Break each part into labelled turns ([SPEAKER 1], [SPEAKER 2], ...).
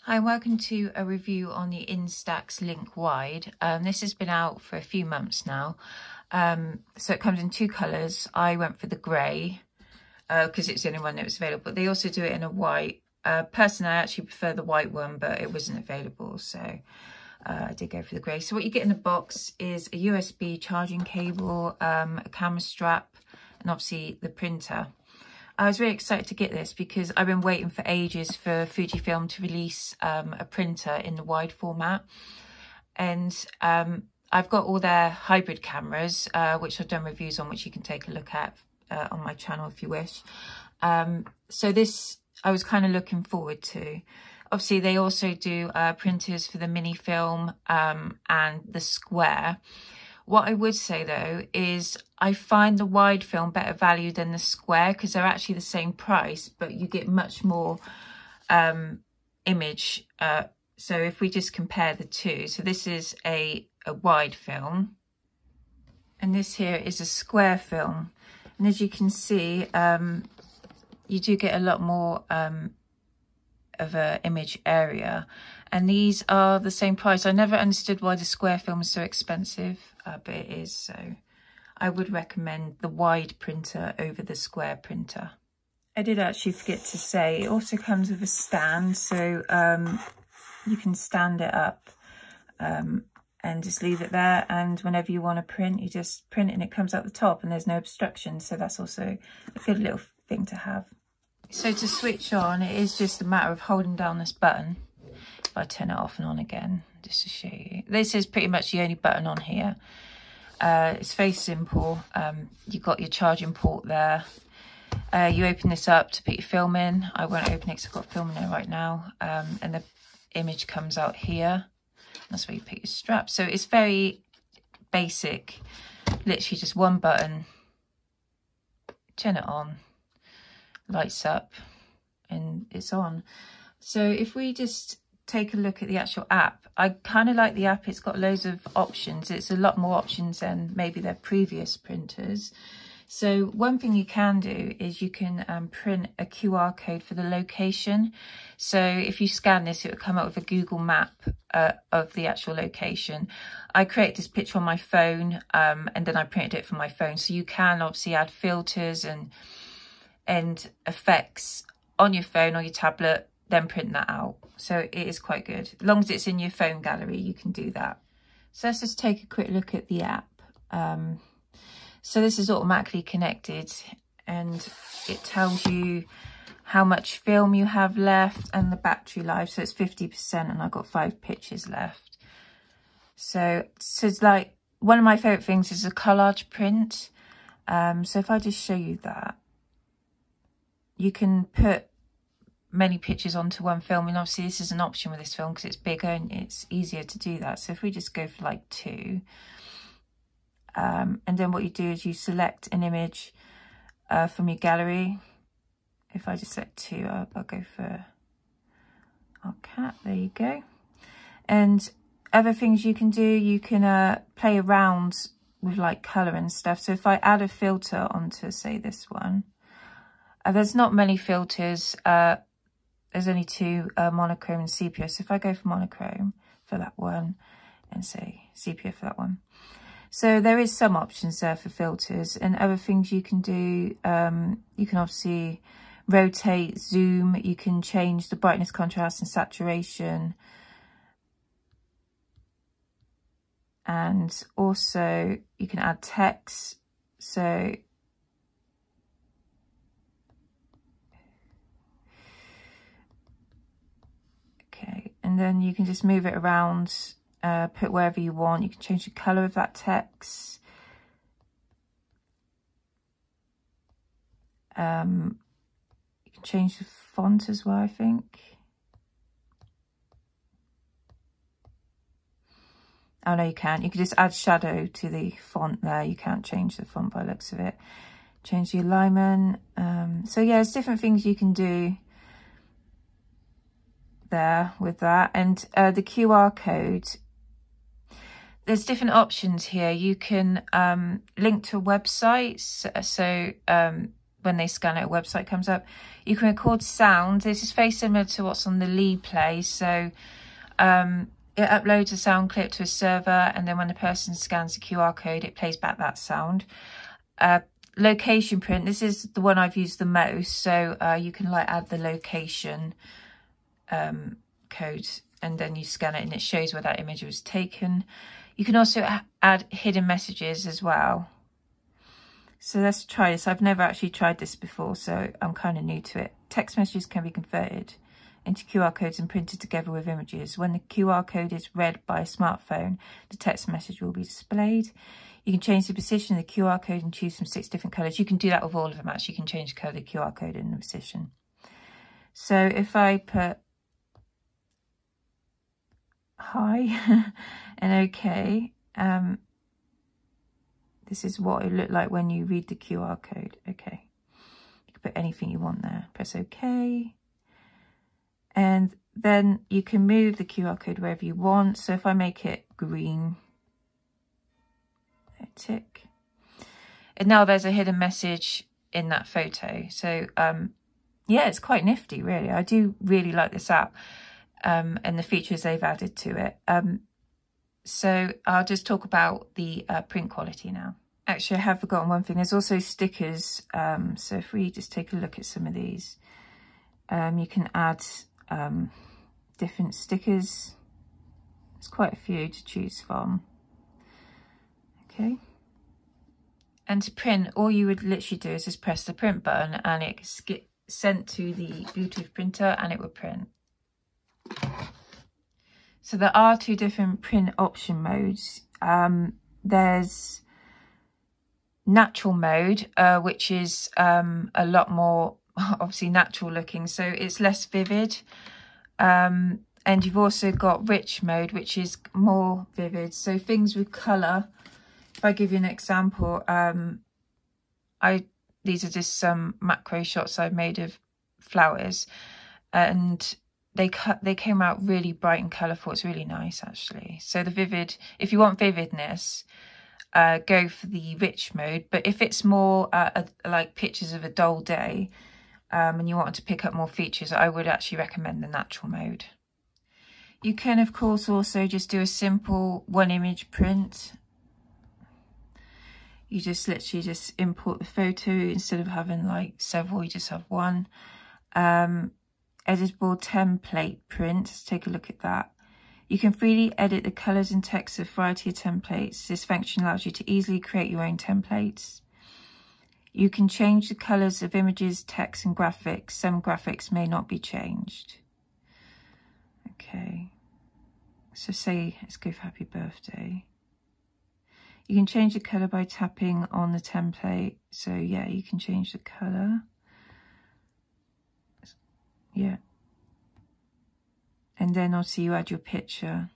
[SPEAKER 1] Hi, welcome to a review on the Instax Link Wide. This has been out for a few months now. So it comes in two colours. I went for the grey because it's the only one that was available. But they also do it in a white. Personally, I actually prefer the white one, but it wasn't available. So I did go for the grey. So what you get in the box is a USB charging cable, a camera strap, and obviously the printer. I was really excited to get this because I've been waiting for ages for Fujifilm to release a printer in the wide format. And I've got all their hybrid cameras, which I've done reviews on, which you can take a look at on my channel if you wish. So this I was kind of looking forward to. Obviously, they also do printers for the mini film and the square. What I would say, though, is I find the wide film better value than the square because they're actually the same price, but you get much more image. So if we just compare the two, so this is a wide film and this here is a square film. And as you can see, you do get a lot more of a image area, and these are the same price. I never understood why the square film is so expensive, but it is. So I would recommend the wide printer over the square printer. I did actually forget to say it also comes with a stand, so you can stand it up and just leave it there, and whenever you want to print, you just print it and it comes out the top and there's no obstruction. So that's also a good little thing to have. So to switch on, it is just a matter of holding down this button. If I turn it off and on again, just to show you. This is pretty much the only button on here. It's very simple. You've got your charging port there. You open this up to put your film in. I won't open it because I've got film in there right now. And the image comes out here. That's where you put your strap. So it's very basic. Literally just one button. Turn it on. Lights up and it's on. So if we just take a look at the actual app, I kind of like the app. It's got loads of options. It's a lot more options than maybe their previous printers. So one thing you can do is you can print a QR code for the location. So if you scan this, it will come up with a Google map of the actual location. I created this picture on my phone and then I printed it from my phone. So you can obviously add filters and effects on your phone or your tablet, then print that out. So it is quite good. As long as it's in your phone gallery, you can do that. So let's just take a quick look at the app. So this is automatically connected and it tells you how much film you have left and the battery life. So it's 50% and I've got 5 pictures left. So it's like one of my favourite things is a collage print. So if I just show you that, you can put many pictures onto one film, and obviously this is an option with this film because it's bigger and it's easier to do that. So if we just go for like 2, and then what you do is you select an image from your gallery. If I just select 2, I'll go for our cat. There you go. And other things you can do, you can play around with like colour and stuff. So if I add a filter onto, say, this one, there's not many filters. There's only 2, monochrome and sepia. So if I go for monochrome for that one and say sepia for that one. So there is some options there for filters, and other things you can do. You can obviously rotate, zoom. You can change the brightness, contrast and saturation. And also you can add text. So and then you can just move it around, put wherever you want. You can change the colour of that text. You can change the font as well, I think. Oh no, you can't. You can just add shadow to the font there. You can't change the font by the looks of it. Change the alignment. So yeah, there's different things you can do there with that. And the QR code, there's different options here. You can link to a website, so when they scan it, a website comes up. You can record sound. This is very similar to what's on the Lee Play. So it uploads a sound clip to a server, and then when the person scans the QR code, it plays back that sound. Location print, this is the one I've used the most. So you can like add the location code, and then you scan it and it shows where that image was taken. You can also add hidden messages as well. So let's try this. I've never actually tried this before, so I'm kind of new to it. Text messages can be converted into QR codes and printed together with images. When the QR code is read by a smartphone, the text message will be displayed. You can change the position of the QR code and choose from 6 different colours. You can do that with all of them, actually. You can change the colour of the QR code and the position. So if I put hi and okay, this is what it looked like when you read the QR code. Okay, you can put anything you want there. Press OK. And then you can move the QR code wherever you want. So if I make it green, a tick. And now there's a hidden message in that photo. So yeah, it's quite nifty, really. I do really like this app and the features they've added to it. So I'll just talk about the print quality now. Actually, I have forgotten one thing. There's also stickers. So if we just take a look at some of these, you can add different stickers. There's quite a few to choose from. Okay. And to print, all you would literally do is just press the print button and it gets sent to the Bluetooth printer and it will print. So there are 2 different print option modes. There's natural mode, which is a lot more obviously natural looking, so it's less vivid. And you've also got rich mode, which is more vivid. So things with colour, if I give you an example, these are just some macro shots I've made of flowers, and they came out really bright and colourful. It's really nice, actually. So the vivid, if you want vividness, go for the rich mode. But if it's more like pictures of a dull day, and you want to pick up more features, I would actually recommend the natural mode. You can, of course, also just do a simple 1-image print. You just literally just import the photo. Instead of having like several, you just have one. Editable template print. Let's take a look at that. You can freely edit the colours and text of a variety of templates. This function allows you to easily create your own templates. You can change the colours of images, text and graphics. Some graphics may not be changed. Okay. So say, let's go for happy birthday. You can change the colour by tapping on the template. So yeah, you can change the colour. Yeah. And then obviously you add your picture.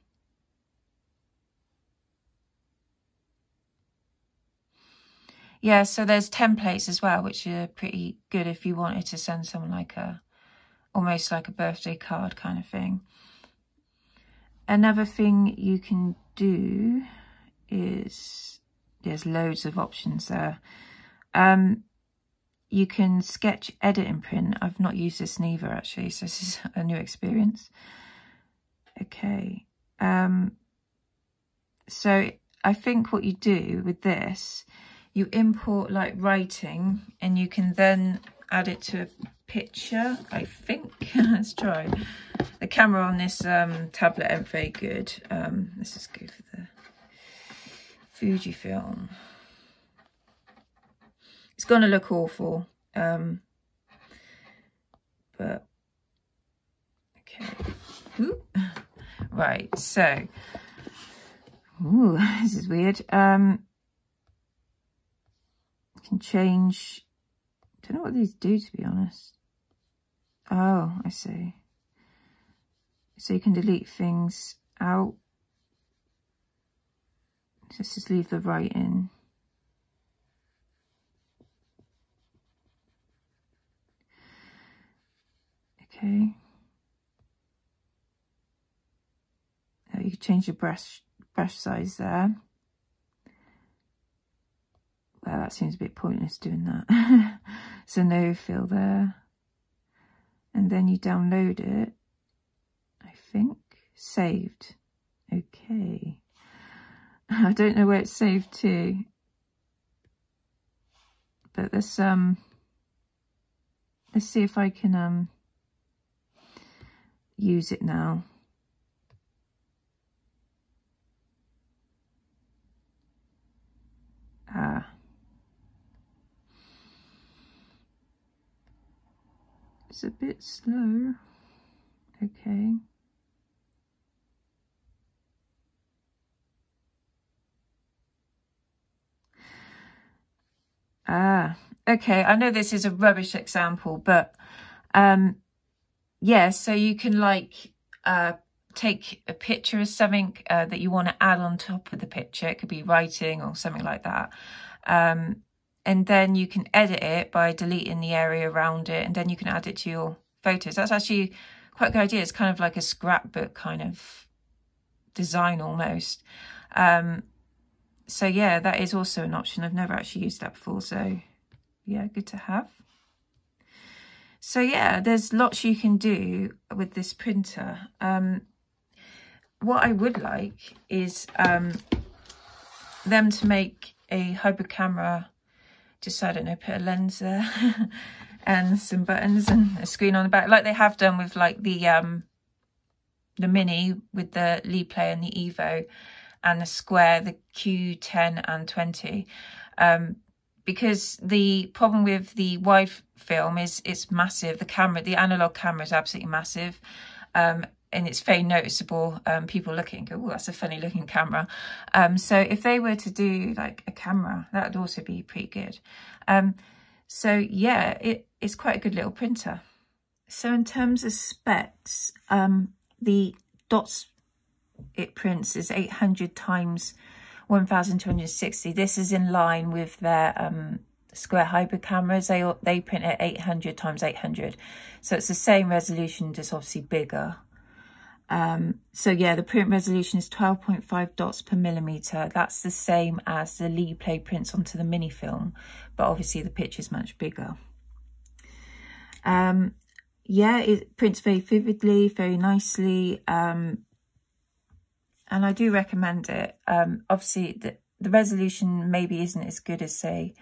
[SPEAKER 1] Yeah, so there's templates as well, which are pretty good if you wanted to send someone like almost like a birthday card kind of thing. Another thing you can do is, there's loads of options there. You can sketch, edit and print. I've not used this neither, actually, so this is a new experience. Okay. So I think what you do with this, you import like writing and you can then add it to a picture, I think. Let's try. The camera on this tablet ain't very good. Let's just go for the Fujifilm. It's going to look awful. But, okay. Ooh. Right, so. Ooh, this is weird. Can change. Don't know what these do, to be honest. Oh, I see. So you can delete things out. Just leave the writing. Okay. You can change the brush size there. Well, that seems a bit pointless doing that. So no fill there. And then you download it, I think. Saved. Okay. I don't know where it's saved to. But let's see if I can use it now. It's a bit slow. Okay. Okay, I know this is a rubbish example, but yeah, so you can like take a picture of something that you want to add on top of the picture. It could be writing or something like that. And then you can edit it by deleting the area around it, and then you can add it to your photos. That's actually quite a good idea. It's kind of like a scrapbook kind of design almost. So yeah, that is also an option. I've never actually used that before, so yeah, good to have. So yeah, there's lots you can do with this printer. What I would like is them to make a hybrid camera. Just, I don't know, put a lens there and some buttons and a screen on the back, like they have done with like the Mini with the Lead Play and the Evo, and the Square, the Q10 and 20. Because the problem with the wide film is it's massive. The camera, the analog camera is absolutely massive. And it's very noticeable. People look at it and go, oh, that's a funny looking camera. So if they were to do like a camera, that would also be pretty good. So yeah, it's quite a good little printer. So in terms of specs, the dots it prints is 800 times 1260. This is in line with their Square hybrid cameras. They print at 800 times 800. So it's the same resolution, just obviously bigger. So yeah, the print resolution is 12.5 dots per millimeter. That's the same as the Lead Play prints onto the mini film, but obviously the picture is much bigger. Yeah, it prints very vividly, very nicely, and I do recommend it. Obviously the resolution maybe isn't as good as, say,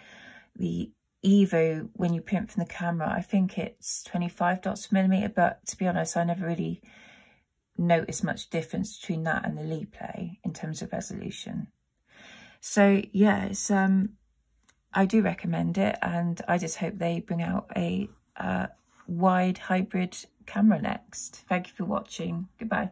[SPEAKER 1] the Evo when you print from the camera. I think it's 25 dots per millimeter, but to be honest, I never really notice much difference between that and the Lead Play in terms of resolution. So yeah, it's I do recommend it, and I just hope they bring out a wide hybrid camera next. Thank you for watching. Goodbye.